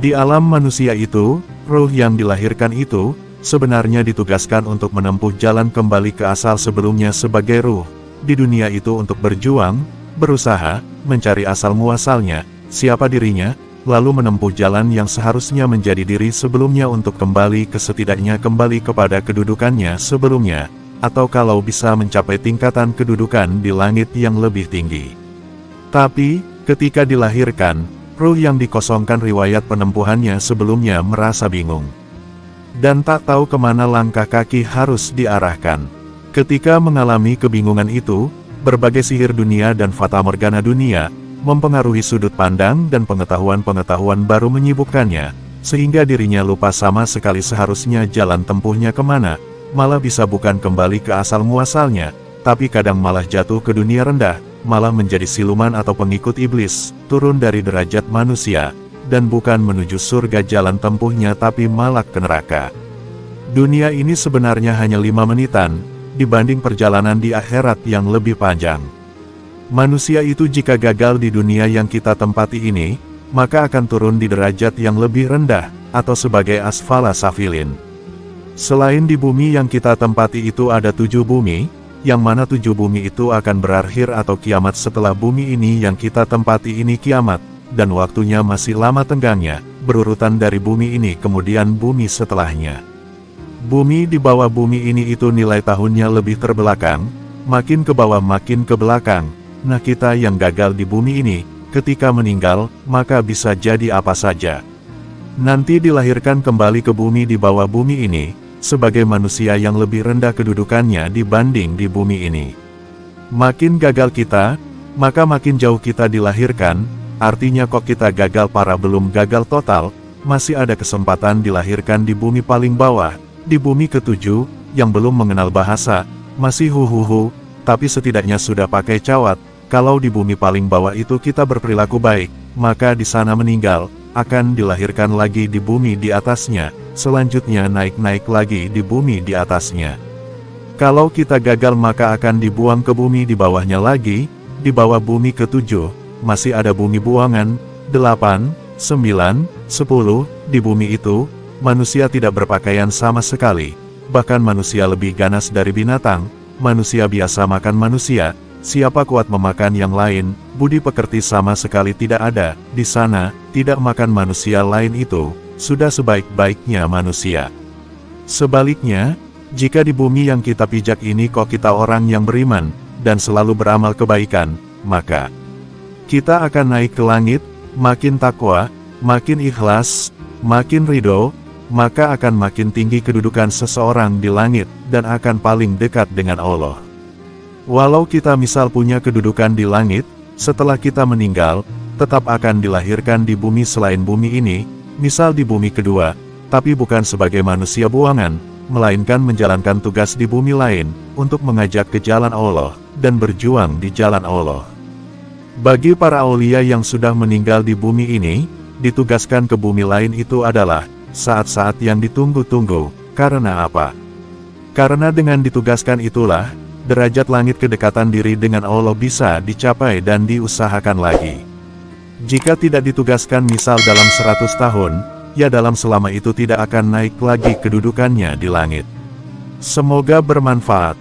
Di alam manusia itu, ruh yang dilahirkan itu, sebenarnya ditugaskan untuk menempuh jalan kembali ke asal sebelumnya sebagai ruh. Di dunia itu untuk berjuang, berusaha, mencari asal muasalnya, siapa dirinya, lalu menempuh jalan yang seharusnya menjadi diri sebelumnya untuk kembali ke setidaknya kembali kepada kedudukannya sebelumnya, atau kalau bisa mencapai tingkatan kedudukan di langit yang lebih tinggi. Tapi, ketika dilahirkan, ruh yang dikosongkan riwayat penempuhannya sebelumnya merasa bingung. Dan tak tahu kemana langkah kaki harus diarahkan. Ketika mengalami kebingungan itu, berbagai sihir dunia dan fatamorgana dunia, mempengaruhi sudut pandang dan pengetahuan-pengetahuan baru menyibukkannya, sehingga dirinya lupa sama sekali seharusnya jalan tempuhnya kemana, malah bisa bukan kembali ke asal muasalnya, tapi kadang malah jatuh ke dunia rendah, malah menjadi siluman atau pengikut iblis, turun dari derajat manusia, dan bukan menuju surga jalan tempuhnya tapi malah ke neraka. Dunia ini sebenarnya hanya 5 menitan, dibanding perjalanan di akhirat yang lebih panjang. Manusia itu jika gagal di dunia yang kita tempati ini, maka akan turun di derajat yang lebih rendah, atau sebagai asfala safilin. Selain di bumi yang kita tempati itu ada 7 bumi, yang mana 7 bumi itu akan berakhir atau kiamat setelah bumi ini yang kita tempati ini kiamat, dan waktunya masih lama tenggangnya, berurutan dari bumi ini kemudian bumi setelahnya. Bumi di bawah bumi ini itu nilai tahunnya lebih terbelakang, makin ke bawah makin ke belakang. Nah kita yang gagal di bumi ini, ketika meninggal, maka bisa jadi apa saja. Nanti dilahirkan kembali ke bumi di bawah bumi ini, sebagai manusia yang lebih rendah kedudukannya dibanding di bumi ini. Makin gagal kita, maka makin jauh kita dilahirkan, artinya kok kita gagal parah belum gagal total, masih ada kesempatan dilahirkan di bumi paling bawah, di bumi ketujuh, yang belum mengenal bahasa, masih huhuhu, tapi setidaknya sudah pakai cawat. Kalau di bumi paling bawah itu kita berperilaku baik, maka di sana meninggal, akan dilahirkan lagi di bumi di atasnya, selanjutnya naik-naik lagi di bumi di atasnya. Kalau kita gagal maka akan dibuang ke bumi di bawahnya lagi, di bawah bumi ketujuh, masih ada bumi buangan, 8, 9, 10, di bumi itu, manusia tidak berpakaian sama sekali, bahkan manusia lebih ganas dari binatang, manusia biasa makan manusia, siapa kuat memakan yang lain, budi pekerti sama sekali tidak ada, di sana, tidak makan manusia lain itu, sudah sebaik-baiknya manusia. Sebaliknya, jika di bumi yang kita pijak ini kok kita orang yang beriman, dan selalu beramal kebaikan, maka kita akan naik ke langit, makin takwa, makin ikhlas, makin ridho, maka akan makin tinggi kedudukan seseorang di langit, dan akan paling dekat dengan Allah. Walau kita misal punya kedudukan di langit, setelah kita meninggal, tetap akan dilahirkan di bumi selain bumi ini, misal di bumi kedua, tapi bukan sebagai manusia buangan, melainkan menjalankan tugas di bumi lain, untuk mengajak ke jalan Allah, dan berjuang di jalan Allah. Bagi para aulia yang sudah meninggal di bumi ini, ditugaskan ke bumi lain itu adalah saat-saat yang ditunggu-tunggu. Karena apa? Karena dengan ditugaskan itulah, derajat langit kedekatan diri dengan Allah bisa dicapai dan diusahakan lagi. Jika tidak ditugaskan misal dalam 100 tahun, ya dalam selama itu tidak akan naik lagi kedudukannya di langit. Semoga bermanfaat.